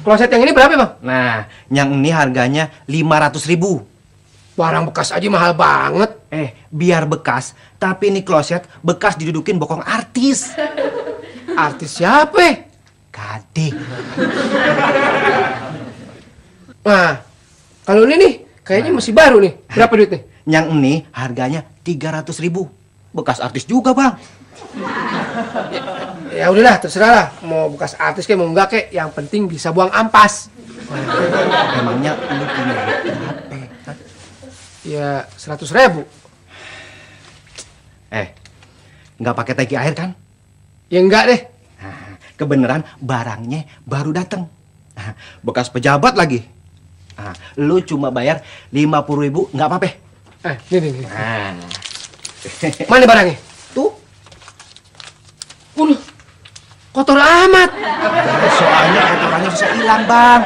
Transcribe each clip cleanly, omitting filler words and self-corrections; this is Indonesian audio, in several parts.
Kloset yang ini berapa, Bang? Nah, yang ini harganya 500.000. Barang bekas aja mahal banget. Biar bekas, tapi ini kloset bekas didudukin bokong artis. Artis siapa? Gading. Nah, kalau ini nih, kayaknya masih baru nih. Berapa duitnya? Yang ini harganya 300.000. Bekas artis juga, Bang. Ya udahlah, terserah lah. Mau bekas artis kayak mau enggak kayak, yang penting bisa buang ampas. Emangnya lu punya duit berapa? Hah? Ya 100.000. Nggak pakai tangki air kan? Ya enggak deh. Nah, kebeneran barangnya baru datang. Bekas pejabat lagi. Nah, lu cuma bayar 50.000, nggak apa-apa. Nih. Nah. Mana barangnya? Tuh. Kotor amat. Soalnya kotorannya susah hilang, Bang.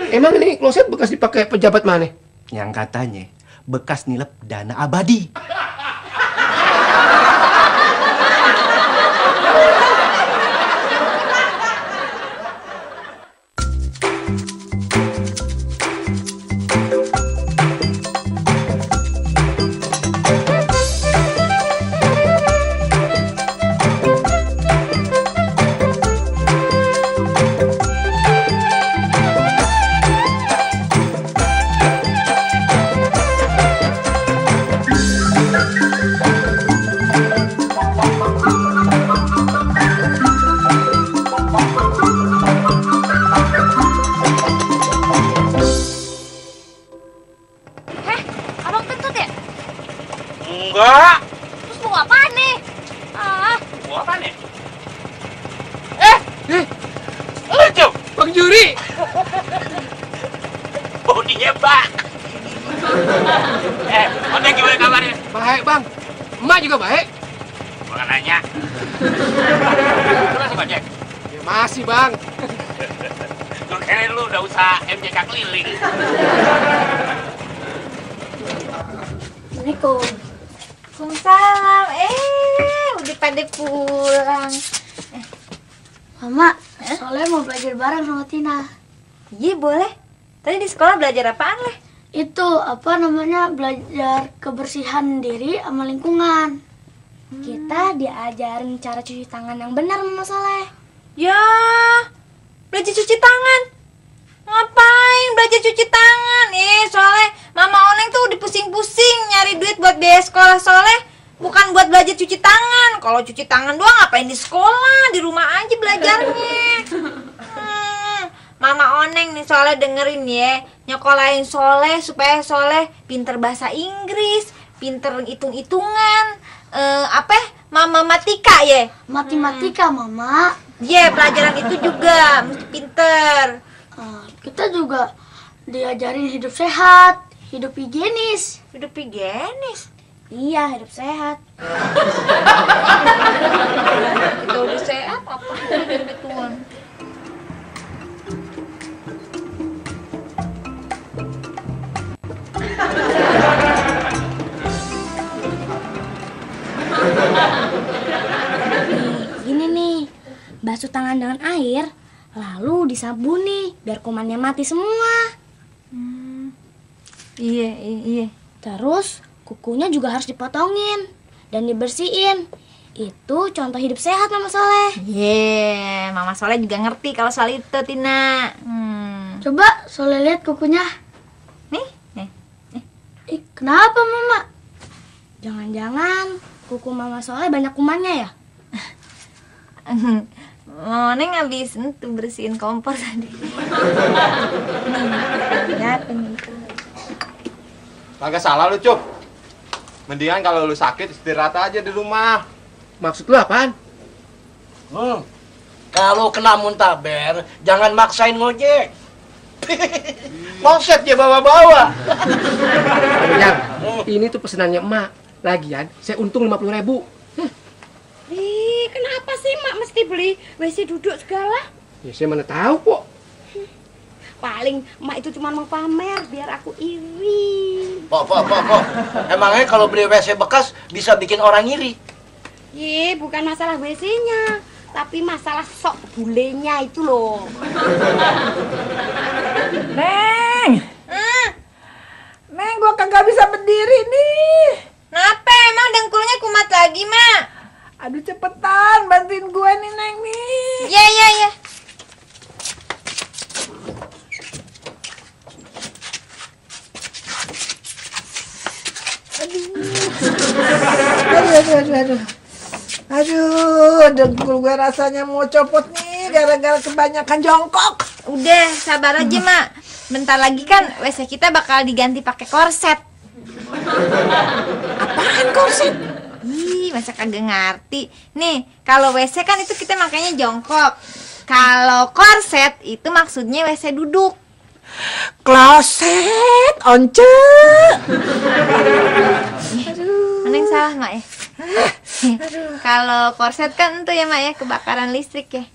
Emang ini kloset bekas dipakai pejabat mana? Yang katanya bekas nilep dana abadi. Enggak. Terus mau apaan nih? Mau apa nih? Lucu. Bang Juri. Bodinya bak. Ojek gimana kabarnya? Baik, Bang. Emak juga baik. Gua nggak nanya. Lu masih ojek? Ya masih, Bang. Gua kira lu udah usaha MJK keliling. Assalamualaikum. Waalaikumsalam. Udah pada pulang. Mama, soalnya mau belajar bareng sama Tina. Iya boleh. Tadi di sekolah belajar apaan leh? Itu apa namanya, belajar kebersihan diri sama lingkungan. Kita diajarin cara cuci tangan yang benar, Mama Soleh. Ya, belajar cuci tangan. Ngapain belajar cuci tangan? Soalnya Mama Oneng tuh udah pusing-pusing nyari duit buat biaya sekolah Soleh, bukan buat belajar cuci tangan. Kalau cuci tangan doang ngapain di sekolah? Di rumah aja belajarnya. Mama Oneng nih Soleh dengerin ya, nyekolahin Soleh supaya Soleh pinter bahasa Inggris, pinter hitung-hitungan. Matematika ya? Matematika, Mama. Iya, pelajaran itu juga mesti pinter. Kita juga diajarin hidup sehat, hidup higienis. Hidup higienis. Iya, hidup sehat. Kita udah sehat apa begituan. Gini nih, basuh tangan dengan air, lalu disabuni biar kumannya mati semua. Iya. Terus kukunya juga harus dipotongin dan dibersihin. Itu contoh hidup sehat, Mama Soleh. Mama Soleh juga ngerti kalau soal itu, Tina. Coba Soleh lihat kukunya. Nih. Kenapa, Mama? Jangan-jangan kuku Mama Soleh banyak kumannya ya? Neng habis tuh bersihin kompor tadi. Kagak salah lu, Cup. Mendingan kalau lu sakit istirahat aja di rumah. Maksud lu apaan? Kalau kena muntaber, jangan maksain ngojek. Moset ya bawa-bawa. Yang ini tuh pesenannya emak. Lagian saya untung 50.000. Kenapa sih Mak mesti beli WC duduk segala? Ya saya mana tahu kok. Paling Mak itu cuma mau pamer biar aku iri. Pok. Emangnya kalau beli WC bekas bisa bikin orang iri? Bukan masalah WC-nya, tapi masalah sok bulenya itu loh. Aduh, dengkul gue rasanya mau copot nih gara-gara kebanyakan jongkok. Udah, sabar aja, Mak. Bentar lagi kan WC kita bakal diganti pakai korset. Apaan korset? Ih, masa kagak ngerti. Nih, kalau WC kan itu kita makanya jongkok. Kalau korset itu maksudnya WC duduk. Kloset, once. Mana yang salah, Mak ya? Kalau korset kan itu ya, Mak ya, kebakaran listrik ya.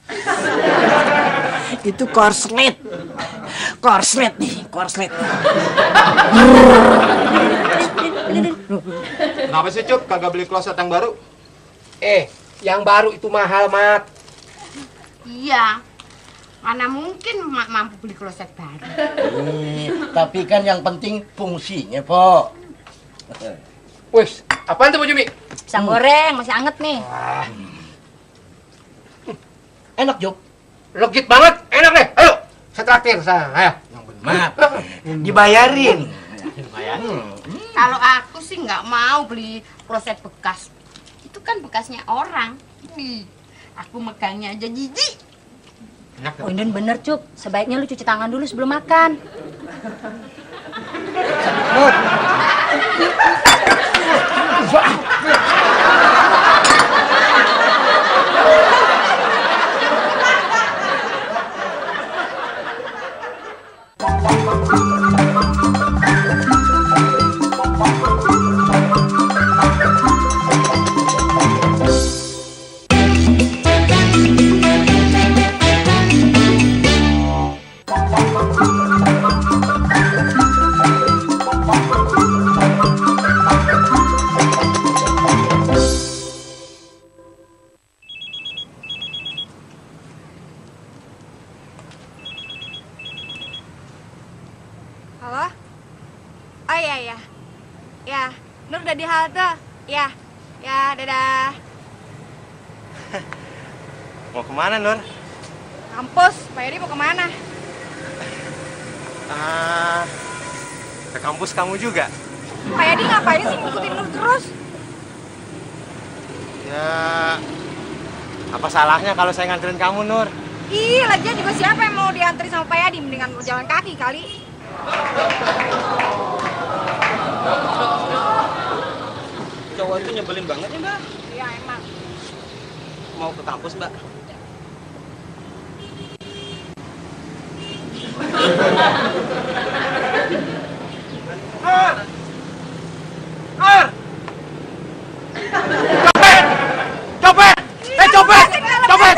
Itu korslet. Korslet nih, korslet. Kenapa sih Cup kagak beli kloset yang baru? Yang baru itu mahal, Mat. Iya. Mana mungkin mak mampu beli kloset baru. Tapi kan yang penting fungsinya, Po. Wih, apaan tuh Bu Jumi? Pisang goreng masih anget nih. Enak, Job. Legit banget, enak deh. Ayo, saya traktir, ayo. Maaf. Dibayarin. Kalau aku sih nggak mau beli kloset bekas. Itu kan bekasnya orang. Ih, aku megangnya aja jijik. Oh, Indun bener, Cup. Sebaiknya lu cuci tangan dulu sebelum makan. Halo? Oh iya, iya. Ya, Nur udah di halte. Ya, ya, dadah. Mau kemana Nur? Kampus, Pak Yadi mau kemana? Ke kampus kamu juga? Pak Yadi ngapain sih ngikutin Nur terus? Ya, apa salahnya kalau saya nganterin kamu Nur? Ih, lagian juga siapa yang mau diantri sama Pak Yadi? Mendingan Nur jalan kaki kali. Cowok itu nyebelin banget ya, Mbak. Iya, emang. Mau ke kampus, Mbak. Copet! Copet! Copet!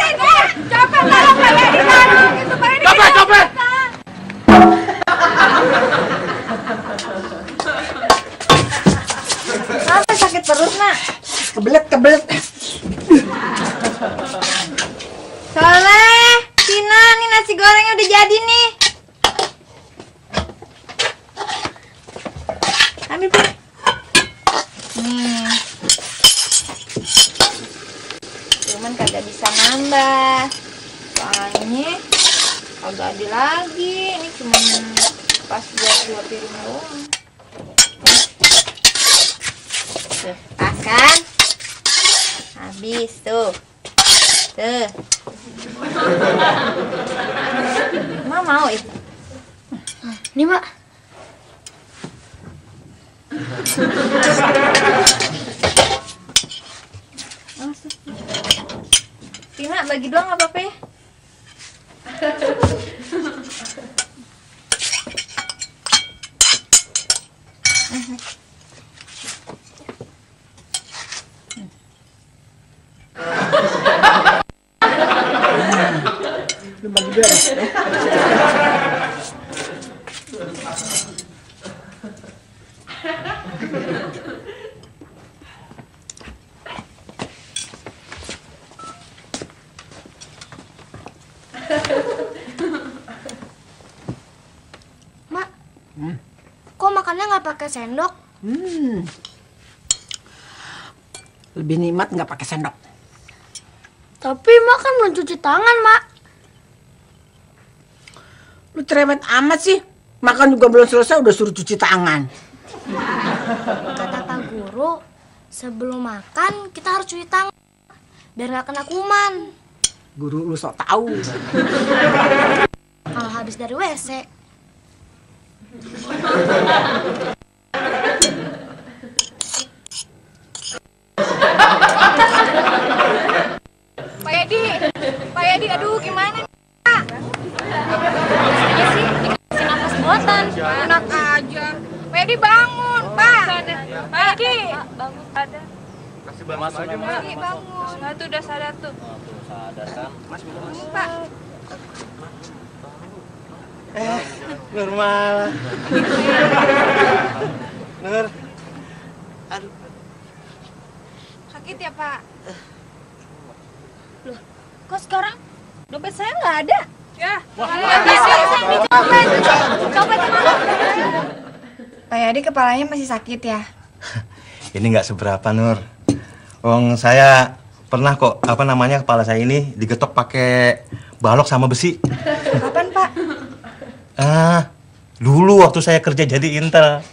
Copet, tolong Pak Yadi, tolong. Itu Pak Yadi. Copet! Copet! Kenapa sakit perut, Nak? Kebelet. Soleh, Tina, nih nasi gorengnya udah jadi nih. Ambil, Bu. Nih. Cuman kagak bisa nambah. Soalnya kagak ada lagi. Ini cuma pas buat 2 piring doang. Tuh, pas kan? Habis tuh. Tuh. Mak mau itu. Nih, Mak. Tina, bagi doang nggak apa-apa ya? Mak, kok makannya nggak pakai sendok? Lebih nikmat nggak pakai sendok. Tapi Mak kan belum cuci tangan, Mak. Lu cerewet amat sih. Makan juga belum selesai udah suruh cuci tangan. Kata Pak Guru, Sebelum makan kita harus cuci tangan biar nggak kena kuman. Guru lu sok tahu. Kalau habis dari WC. Pak Yadi, aduh gimana nih, Pak? Rasanya sih dikasih nafas buatan. Enak aja. Pak Yadi bangun, Pak. Pak Yadi. Bangun. Ada. Kasih banget aja, Pak Yadi bangun. Nah, tuh udah sadar tuh. Sadar kan? Bangun, Pak. Nur malah. Nur. Aduh. Sakit ya, Pak? Loh, kok sekarang dompet saya nggak ada? Ya. Copet kemana? Pak Yadi kepalanya masih sakit ya? Ini nggak seberapa, Nur. Wong saya pernah kok, kepala saya ini digetok pakai balok sama besi. Kapan, Pak? Dulu waktu saya kerja jadi intel.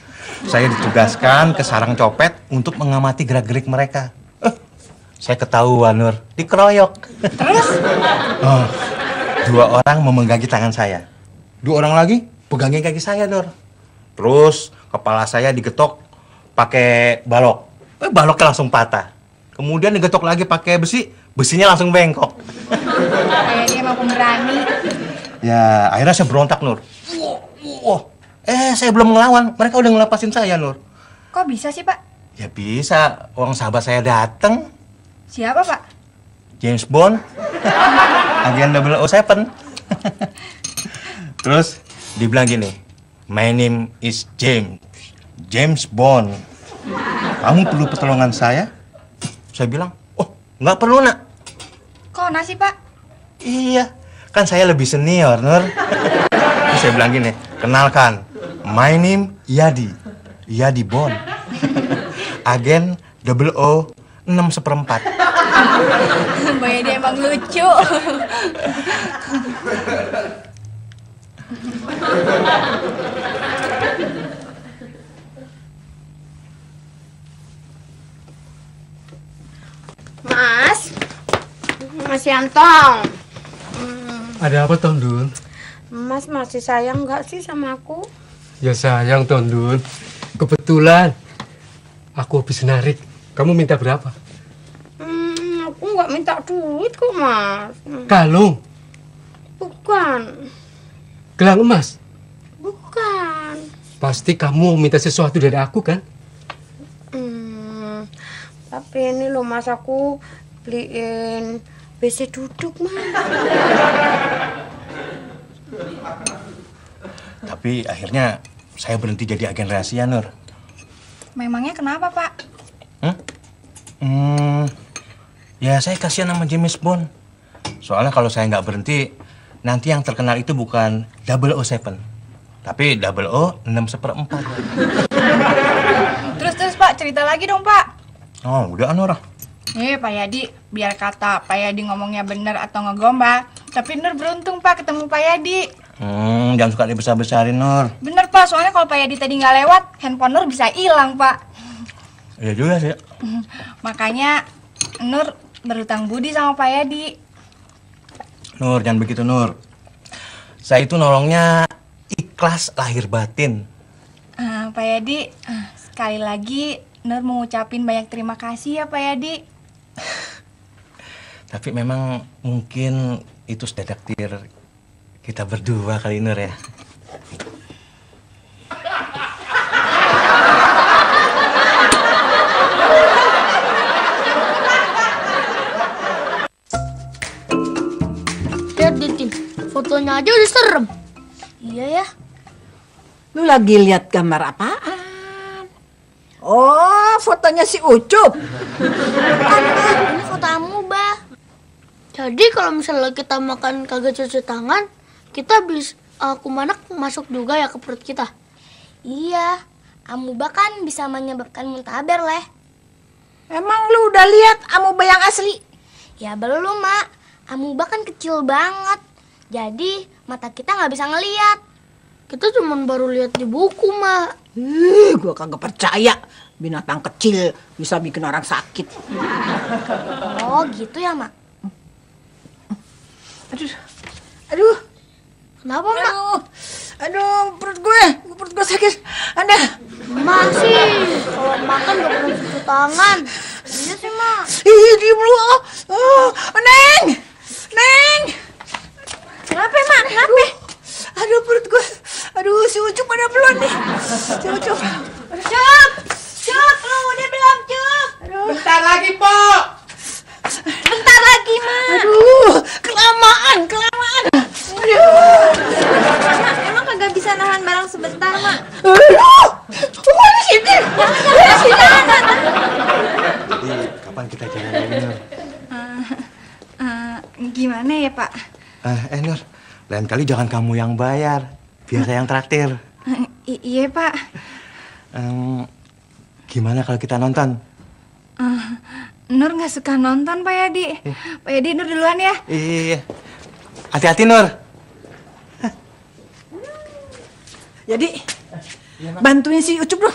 Saya ditugaskan ke sarang copet untuk mengamati gerak-gerik mereka. Saya ketahuan, Nur, dikeroyok. Terus? 2 orang memegangi tangan saya. 2 orang lagi pegangin kaki saya, Nur. Terus kepala saya digetok pakai balok. Baloknya langsung patah. Kemudian digetok lagi pakai besi, besinya langsung bengkok. Kayaknya emang pemberani. Ya, akhirnya saya berontak, Nur. Saya belum ngelawan, mereka udah ngelepasin saya, Nur. Kok bisa sih, Pak? Ya bisa, orang sahabat saya datang. Siapa, Pak? James Bond, agen 007. Terus dibilang gini, my name is James Bond. Kamu perlu pertolongan saya? Saya bilang, oh nggak perlu nak. Kok nasi, Pak? Iya, kan saya lebih senior, Nur. Terus saya bilang gini, kenalkan, my name Yadi Bond, agen 006/4. Mbak Yadi emang lucu. Mas Yantong. Ada apa, Tondun? Mas masih sayang nggak sih sama aku? Ya sayang, Tondun. Kebetulan aku habis narik. Kamu minta berapa? Aku nggak minta duit kok, Mas. Kalung? Bukan. Gelang emas? Bukan. Pasti kamu minta sesuatu dari aku, kan? Tapi ini loh, Mas, aku beliin WC duduk, Mas. Tapi akhirnya saya berhenti jadi agen rahasia, Nur. Memangnya kenapa, Pak? Ya saya kasihan sama James Bond. Soalnya kalau saya nggak berhenti, nanti yang terkenal itu bukan 007, tapi 006/4. Terus, Pak, cerita lagi dong, Pak. Oh, udah, Nur. Nih, Pak Yadi, biar kata Pak Yadi ngomongnya bener atau ngegombal, tapi Nur beruntung, Pak, ketemu Pak Yadi. Jangan suka dibesar-besarin, Nur. Bener, Pak, soalnya kalau Pak Yadi tadi nggak lewat, handphone Nur bisa hilang, Pak. Iya juga sih. Makanya Nur berhutang budi sama Pak Yadi. Nur, jangan begitu, Nur. Saya itu nolongnya ikhlas lahir batin. Pak Yadi, sekali lagi Nur mengucapin banyak terima kasih ya, Pak Yadi. Tapi memang mungkin itu sudah takdir kita berdua kali, Nur ya. Lihat Ditin, fotonya aja udah serem. Iya ya. Lu lagi lihat gambar apaan? Oh, fotonya si Ucup. Ini foto Amuba. Jadi kalau misalnya kita makan kagak cuci tangan, kita bisa kumanak masuk juga ya ke perut kita. Iya, Amuba kan bisa menyebabkan muntaber, Leh. Emang lu udah lihat Amuba yang asli? Ya belum, Mak. Amuba kan kecil banget. Jadi mata kita nggak bisa ngeliat. Kita cuma baru lihat di buku, Mak. Gua kagak percaya binatang kecil bisa bikin orang sakit. Oh gitu ya, Mak? Aduh. Kenapa, Mak? Aduh, perut gue sakit. Ada. Masih, kalau makan gak perlu cuci tangan. Iya sih, Mak. Ih, diem lu. Neng. Kenapa, Mak? Kenapa? Aduh, perut gue. Aduh, si Ucup ada belum nih? Si Ucup. Cup, lu udah belum, Cup? Bentar lagi, Pok. Bentar lagi, Mak. Aduh, kelamaan. Emang kagak bisa nahan barang sebentar, Mak? Aduh, di sini. Jadi kapan kita jalan lagi, Nur? Gimana ya, Pak? Nur, lain kali jangan kamu yang bayar, biar saya yang traktir. Iya, Pak. Gimana kalau kita nonton? Nur nggak suka nonton, Pak Yadi. Pak Yadi, Nur duluan ya. Iya. Hati-hati, Nur. Jadi, bantuin si Ucup lu.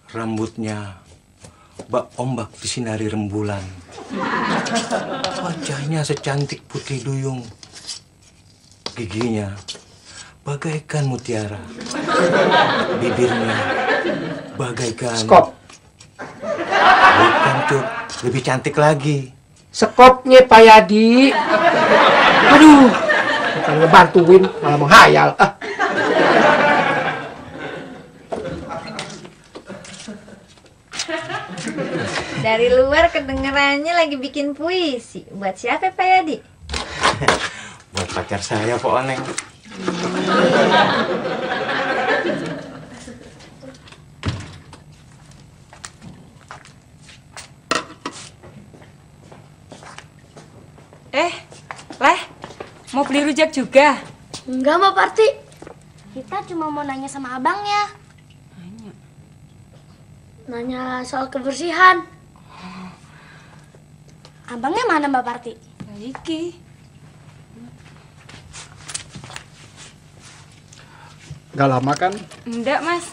Rambutnya bak ombak disinari rembulan. Wajahnya secantik putri duyung. Giginya bagaikan mutiara. Bibirnya bagaikan... Skop. Bukan, Cuk. Lebih cantik lagi. Skopnya Pak Yadi. Aduh, bukan ngebantuin, malah menghayal. Dari luar kedengerannya lagi bikin puisi. Buat siapa, Pak Yadi? Buat pacar saya, Pak Oneng. Leh, mau beli rujak juga? Enggak, Mbak Parti. Kita cuma mau nanya sama abangnya. Nanya soal kebersihan. Abangnya mana, Mbak Parti? Iki. Gak lama kan? Enggak, Mas.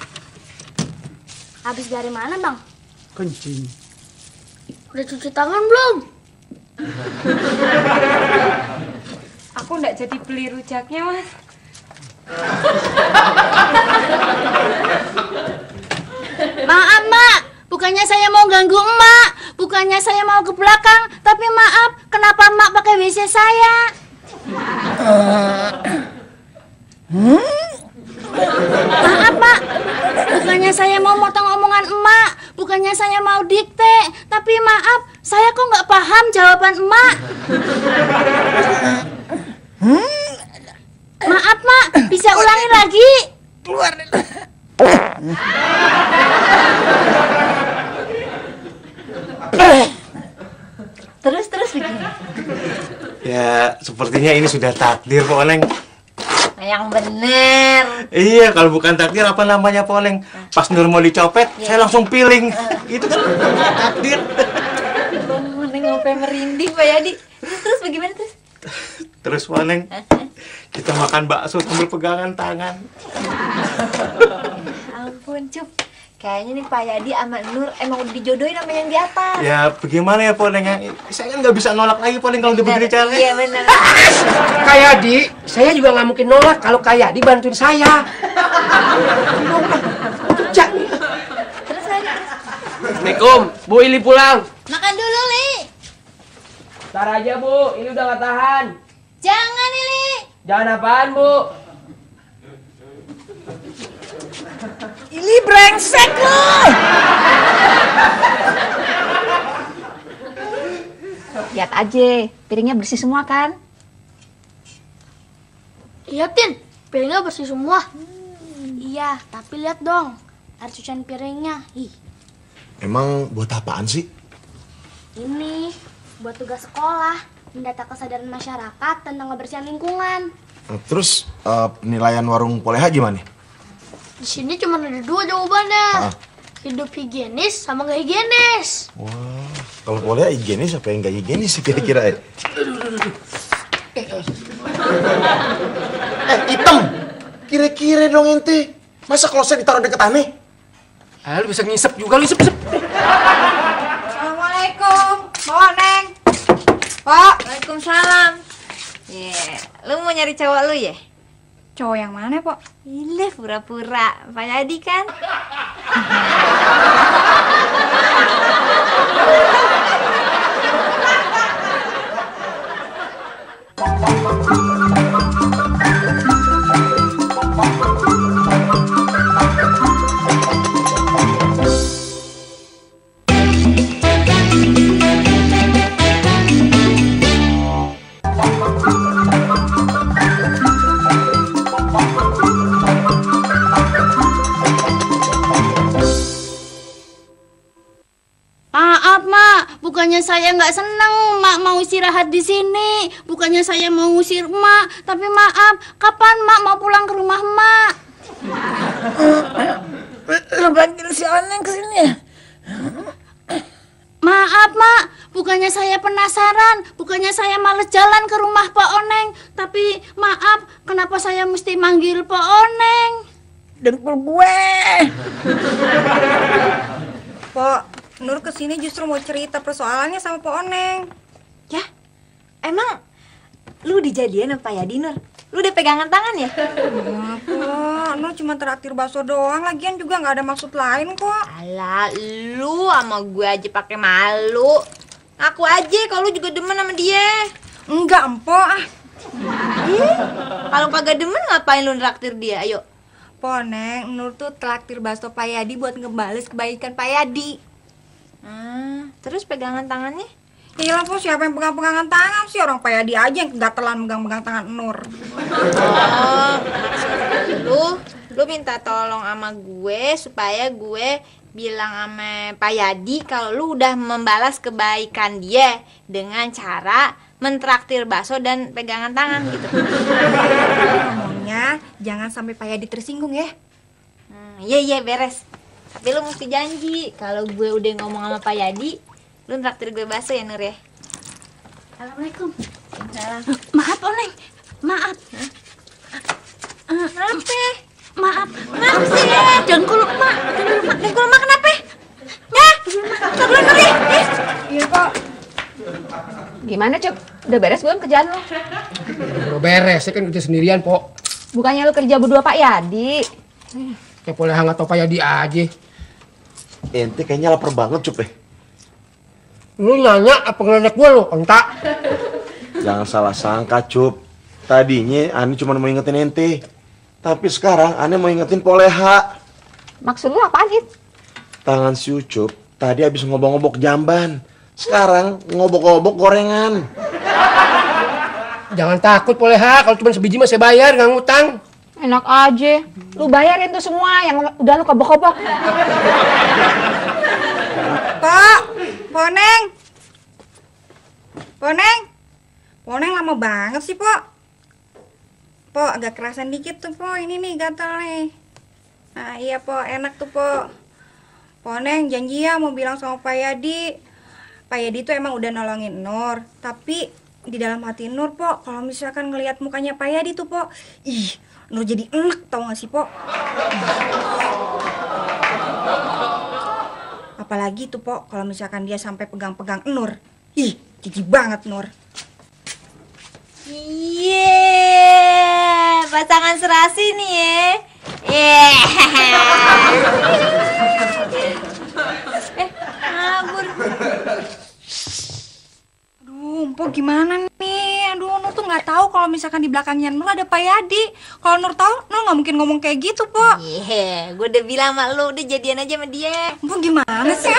Habis dari mana, Bang? Kencing. Udah cuci tangan belum? Aku enggak jadi beli rujaknya, Mas. Maaf, Mak. Bukannya saya mau ganggu Emak. Bukannya saya mau ke belakang. Tapi maaf, kenapa Emak pakai WC saya? Maaf, Mak. Bukannya saya mau motong omongan Emak. Bukannya saya mau dikte. Tapi maaf, saya kok nggak paham jawaban Emak. Maaf, Mak. Bisa ulangi lagi? Keluar. Terus begini. Ya, sepertinya ini sudah takdir, Pak Oneng. Yang bener. Iya, kalau bukan takdir apa namanya, Pak Oneng? Pas Nur mau dicopet, saya langsung piling. Itu kan takdir. Mau ngopi merinding, Pak Yadi. Terus bagaimana terus? Terus, Pak Oneng, kita makan bakso sambil pegangan tangan. Ampun, Cup. Kayaknya nih Pak Yadi sama Nur emang udah dijodohin sama yang di atas. Ya, bagaimana ya, Pak Oneng? Saya kan nggak bisa nolak lagi, Pak Oneng, kalau udah begini caranya. Iya, bener. Kak Yadi, saya juga nggak mungkin nolak kalau Kak Yadi bantuin saya. Kerja. Terus lagi. Assalamualaikum, Bu Ili pulang. Makan dulu, Li. Ntar aja, Bu, ini udah nggak tahan. Jangan, Li. Jangan apaan, Bu? Ini brengsek lu. Lihat aja, piringnya bersih semua kan? Iya, Tin. Piringnya bersih semua. Iya, tapi lihat dong. Air cucian piringnya. Ih, Emang buat apaan sih? ini buat tugas sekolah. Mendata kesadaran masyarakat tentang kebersihan lingkungan. Terus penilaian warung Poleha gimana? Di sini cuma ada dua jawabannya. Hidup higienis sama nggak higienis. Wah, kalau Poleha higienis apa yang nggak higienis sih kira-kira ya? Hitam. Kira-kira dong ente. Masa kloset ditaruh deket aneh? Lu bisa ngisep juga, lu isep. Assalamualaikum, Pak Neng. Pak, waalaikumsalam. Lu mau nyari cowok lu ya? Cowok yang mana, Pak? Ile pura-pura, Pak Yadi kan? Maaf, Mak. Bukannya saya nggak seneng Mak mau istirahat di sini. Bukannya saya mau ngusir Mak. Tapi maaf, kapan Mak mau pulang ke rumah Mak? Lu panggil si Oneng kesini ya? Maaf, Mak. Bukannya saya penasaran. Bukannya saya males jalan ke rumah Pak Oneng. Tapi maaf, kenapa saya mesti manggil Pak Oneng? Dengkul gue. Pok, Nur kesini justru mau cerita persoalannya sama Pak Oneng. Ya, emang lu dijadian sama Pak Yadi, Nur? Lu udah pegangan tangan ya? Pok, Nur cuma traktir bakso doang, lagian juga nggak ada maksud lain kok. Alah, lu sama gue aja pakai malu. Aku aja kalau lu juga demen sama dia. Enggak, Empok. Kalau kagak demen ngapain lu traktir dia? Ayo. Poneng, Nur tuh traktir bakso Pak Yadi buat ngebales kebaikan Pak Yadi. Terus pegangan tangannya? Ya lah, siapa yang pegang-pegangan tangan sih? Orang Pak Yadi aja yang gatelan megang-megang tangan Nur. Lu minta tolong sama gue supaya gue bilang sama Pak Yadi kalau lu udah membalas kebaikan dia dengan cara mentraktir bakso dan pegangan tangan gitu. Ngomongnya jangan sampai Pak Yadi tersinggung ya. Iya beres. Tapi lu mesti janji kalau gue udah ngomong sama Pak Yadi, lu traktir gue bakso ya, Nur ya. Assalamualaikum. Maaf, Oneng. Maaf. Maaf. Maaf sih. Dengkul Mak. Dengkul Mak kenapa? Ya, dengkul Nur ya. Iya, Pak. Gimana, Cuk? Udah beres belum kerjaan lo? Udah beres, saya kan kerja sendirian, Pok. Bukannya lu kerja berdua Pak Yadi? Kayak boleh hangat atau Pak Yadi aja. Ente kayaknya lapar banget, Cup. Lu nanya apa ngeledek gua lu, ontak? Jangan salah sangka, Cup. Tadinya Ani cuma mau ingetin ente. Tapi sekarang Ani mau ingetin Poleha. Maksud lu apaan, It? Tangan si Ucup tadi habis ngobok-ngobok jamban. Sekarang ngobok-ngobok gorengan. Jangan takut, Poleha. Kalau cuma sebiji mah saya bayar, nggak ngutang. Enak aja. Lu bayarin tuh semua yang udah lu kobok-kobok. Pak, Poneng. Poneng lama banget sih, Pok. Pok, agak kerasan dikit tuh, Pok. Ini nih gatal nih. Nah, iya, Pok. Enak tuh, Pok. Poneng janji ya mau bilang sama Pak Yadi. Pak Yadi tuh emang udah nolongin Nur. Tapi di dalam hati Nur, Pok, kalau misalkan ngelihat mukanya Pak Yadi tuh, Pok. Ih, Nur jadi enak, tau gak sih, Pok? Apalagi tuh, Pok, kalau misalkan dia sampai pegang-pegang Nur. Ih, jijik banget, Nur. Pasangan serasi nih ya. Kabur. Aduh, Mpok gimana nih? Aduh, Nur tuh nggak tahu kalau misalkan di belakangnya Nur ada Pak Yadi. Kalau Nur tahu, Nur nggak mungkin ngomong kayak gitu, Pok. Gue udah bilang sama lu, udah jadian aja sama dia. Mpok gimana sih?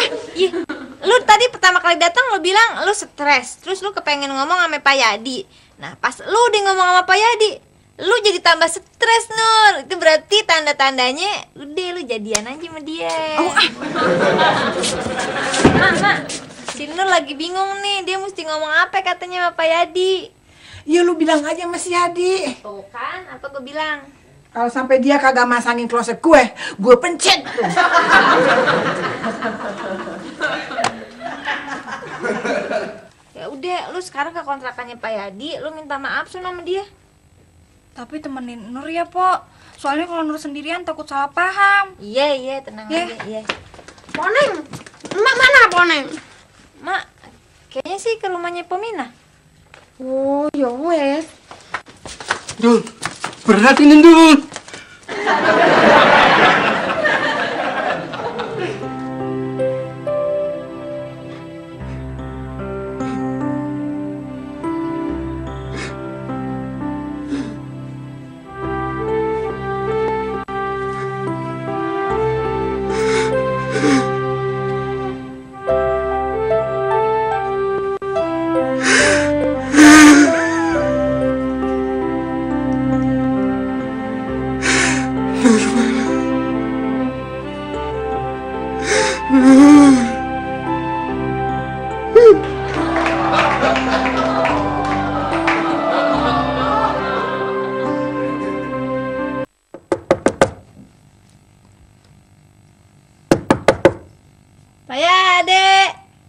Lu tadi pertama kali datang lu bilang lu stres, terus lu kepengen ngomong sama Pak Yadi. Nah, pas lu udah ngomong sama Pak Yadi, lu jadi tambah stres, Nur. Itu berarti tanda-tandanya udah lu jadian aja sama dia. Mak, si Nur lagi bingung nih, dia mesti ngomong apa katanya sama Pak Yadi. Ya lu bilang aja sama si Yadi. Tuh kan, apa gue bilang? Kalau sampai dia kagak masangin kloset gue pencet tuh. Ya udah, lu sekarang ke kontrakannya Pak Yadi, lu minta maaf sama dia. Tapi temenin Nur ya, Pok. Soalnya kalau Nur sendirian takut salah paham. Iya, tenang aja, iya. Poneng, Mak mana Poneng? Mak, kayaknya sih ke rumahnya Pomina. Oh, ya wes. Dul, berat ini Dul.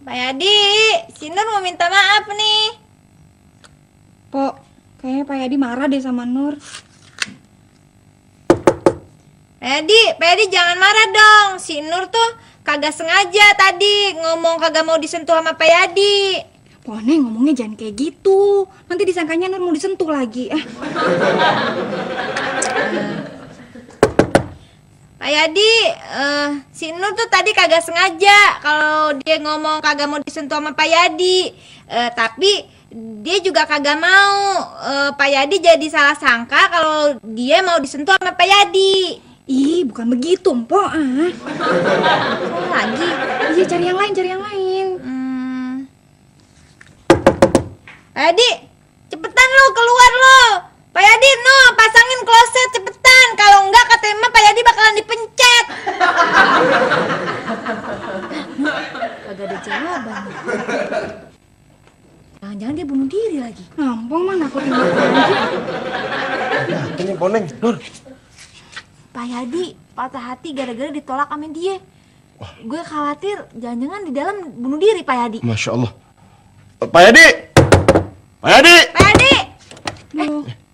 Pak Yadi, si Nur mau minta maaf nih. Pok, kayaknya Pak Yadi marah deh sama Nur. Pak Yadi jangan marah dong. Si Nur tuh kagak sengaja tadi ngomong kagak mau disentuh sama Pak Yadi. Poneng ngomongnya jangan kayak gitu. Nanti disangkanya Nur mau disentuh lagi. Pak Yadi, si Nur tuh tadi kagak sengaja kalau dia ngomong kagak mau disentuh sama Pak Yadi. Tapi dia juga kagak mau Pak Yadi jadi salah sangka kalau dia mau disentuh sama Pak Yadi. Ih, bukan begitu, Mpok. Lagi? Iya, cari yang lain. Pak Yadi, cepetan lo keluar lo. Pak Yadi, no, pasangin kloset cepetan. Kalau enggak kata Emma Pak Yadi bakalan dipencet. Kagak ada jawaban. Jangan-jangan dia bunuh diri lagi. Ngampong mah nakutin aja. Ini Poneng, Nur. Pak Yadi patah hati gara-gara ditolak sama dia. Gue khawatir jangan-jangan di dalam bunuh diri Pak Yadi. Masya Allah. Pak Yadi! Pak Yadi! Pak Yadi!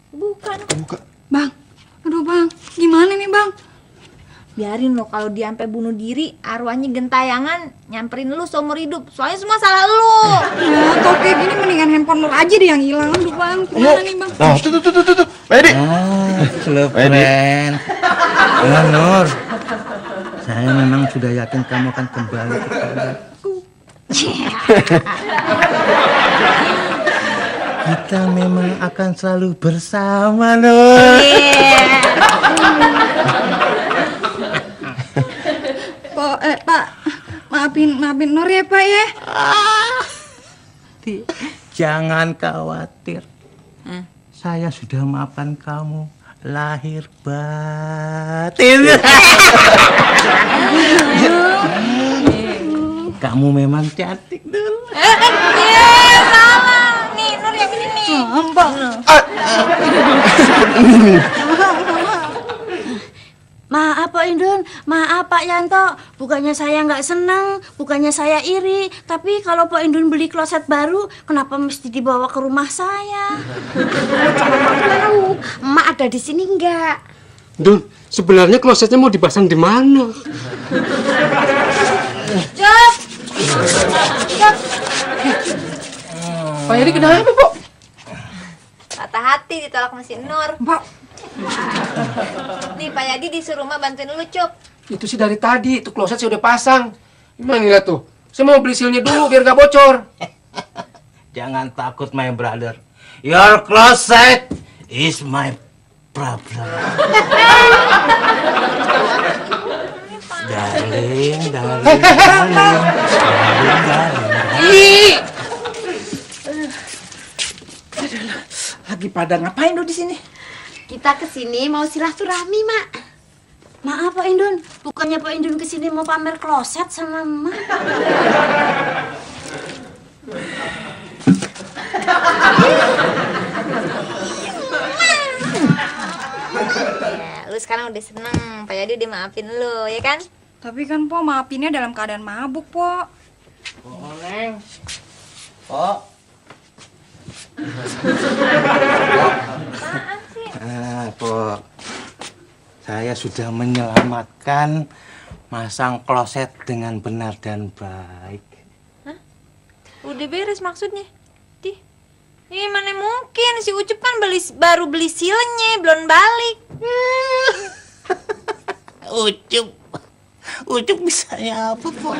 Bukan. Buka. Bang, aduh Bang, gimana nih Bang? Biarin lo, kalau dia sampai bunuh diri, arwahnya gentayangan nyamperin lu seumur hidup. Soalnya semua salah lu. Ya, kalau kayak gini mendingan handphone Nur aja deh yang hilang. Aduh Bang, gimana nih Bang? Nah, tuh. Pak Yadi! Slow friend. Nur, saya memang sudah yakin kamu akan kembali kepadaku. Kita memang akan selalu bersama, Nur. Pak, maafin Nur ya Pak ya. Jangan khawatir. Saya sudah maafkan kamu lahir batin. Kamu memang cantik, Nur. Salah. Nih, Nur yang ini nih. Maaf Pak Indun, maaf Pak Yanto. Bukannya saya nggak senang, bukannya saya iri. Tapi kalau Pak Indun beli kloset baru, kenapa mesti dibawa ke rumah saya? Tahu, Emak ada di sini nggak? Dul, sebenarnya klosetnya mau dipasang di mana? Jok. Pak Yadi kenapa, Pok? Patah hati ditolak sama si Nur. Pak. Nih Pak Yadi disuruh rumah bantuin lu, Cup. Itu sih dari tadi, itu kloset saya udah pasang. Gimana lihat tuh? Saya mau beli sealnya dulu biar gak bocor. Jangan takut, my brother. Your closet is my problem. Darling. Lagi pada ngapain lu di sini? Kita kesini mau silaturahmi, Mak. Maaf Pak Indun, bukannya Pak Indun kesini mau pamer kloset sama Mak. Lu sekarang udah seneng, Pak Yadi udah maafin lu, ya kan? Tapi kan Po maafinnya dalam keadaan mabuk Po. Poneng. Po. Apaan sih? saya sudah menyelamatkan masang kloset dengan benar dan baik. Hah? Udah beres maksudnya? Mana mungkin, si Ucup kan baru beli silenya, belum balik. Ucup bisanya apa, Pok?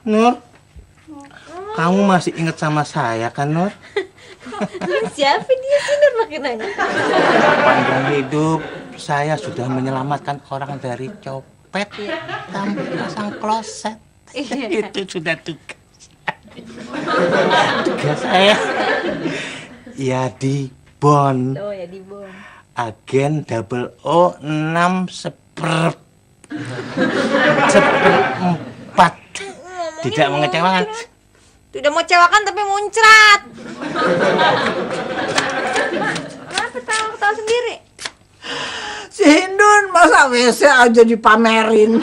Nur, kamu masih ingat sama saya kan, Nur? Siapa dia sih, Nur, makin nanya? Panjang hidup, saya sudah menyelamatkan orang dari copet. Kamu pasang kloset. Itu sudah tugas. Tugas saya. Ya di Bon. Oh ya di Bon. Agen 006/4. Tidak mengecewakan. Tidak mau cewakan tapi muncrat. Kenapa tahu sendiri? Si Hindun masa WC aja dipamerin.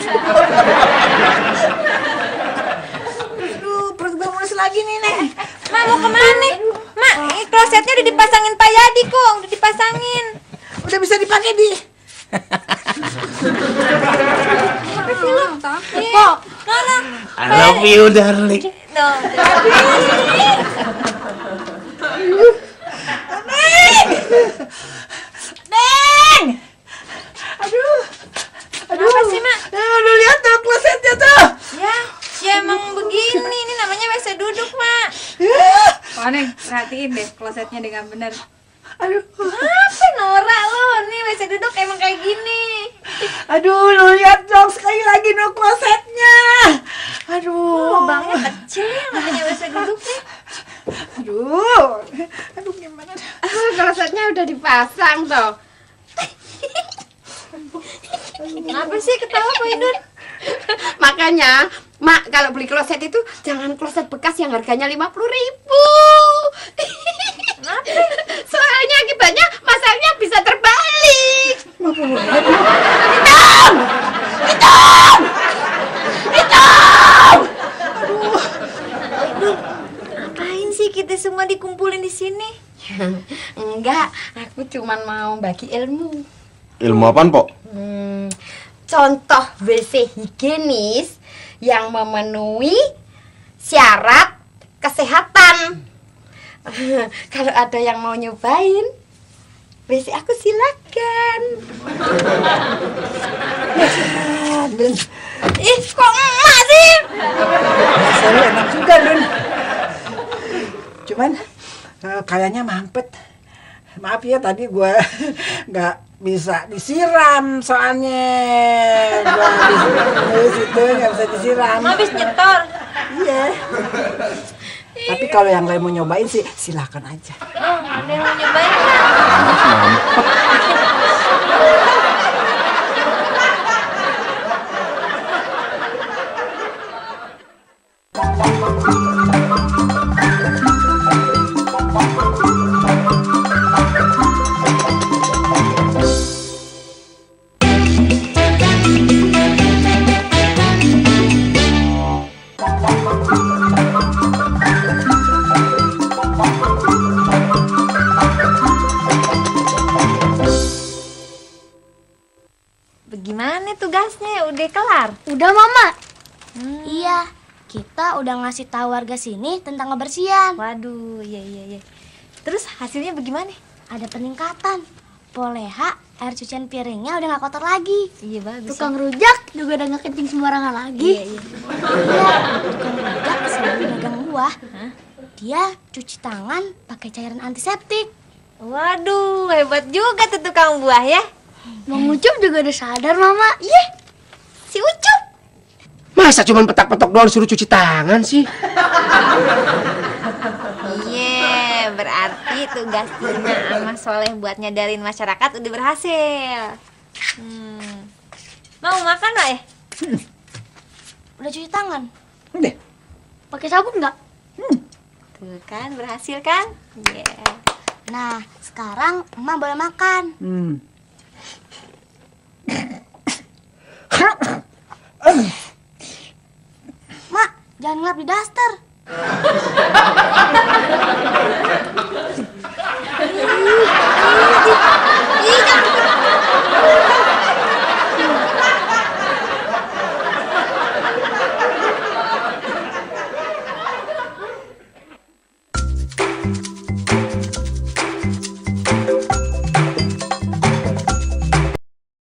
Lagi nih, Nek. Mak mau kemana? Mak, klosetnya udah dipasangin Pak Yadi kok, udah dipasangin. Udah bisa dipakai di. Apa sih lo? Kok? Nona. I love you, darling. No. Neng! Aduh. Apa sih, Mak? Lu lihat tuh klosetnya tuh. Ya emang begini, ini namanya WC duduk, Mak. Oh, Neng, perhatiin deh klosetnya dengan benar. Aduh. Apa Nora lo? Nih WC duduk emang kayak gini. Aduh, lu lihat dong sekali lagi no klosetnya. Aduh. Lubangnya kecil ya namanya WC duduk nih. Aduh gimana? Klosetnya udah dipasang toh. Kenapa sih ketawa Pak Idun? Makanya, Mak, kalau beli kloset itu jangan kloset bekas yang harganya 50.000. Kenapa? Soalnya akibatnya masangnya bisa terbalik. 50.000. Hitam! Ngapain sih kita semua dikumpulin di sini? Enggak, aku cuman mau bagi ilmu. Ilmu apaan, Pok? Contoh WC higienis yang memenuhi syarat kesehatan. Kalau ada yang mau nyobain WC aku silakan. Ih, kok emak sih? Saya enak juga, Dun. Cuman kayaknya mampet. Maaf ya tadi gue nggak bisa disiram soalnya. Gue situ nggak bisa disiram. Habis nyetor. Iya. Tapi kalau yang lain mau nyobain sih silakan aja. Oh, ada yang mau nyobain? Bagaimana tugasnya? Udah kelar? Udah, Mama. Iya, kita udah ngasih tahu warga sini tentang kebersihan. Waduh, iya. Terus hasilnya bagaimana? Ada peningkatan. Poleha, air cucian piringnya udah nggak kotor lagi. Iya, bagus. Tukang rujak juga udah nggak kencing sembarangan lagi. Iya. Tukang rujak sebelum dagang buah, dia cuci tangan pakai cairan antiseptik. Waduh, hebat juga tuh tukang buah ya. Bang Ucup juga udah sadar, Mama. Iya, si Ucup. Masa cuma petak-petak doang suruh cuci tangan sih? Iya, berarti tugas Tina sama Soleh buat nyadarin masyarakat udah berhasil. Mau makan, Mbak ya? Udah cuci tangan? Udah. Pakai sabun nggak? Tuh kan, berhasil kan? Iya. Nah, sekarang Emak boleh makan. Mak, jangan ngelap di daster.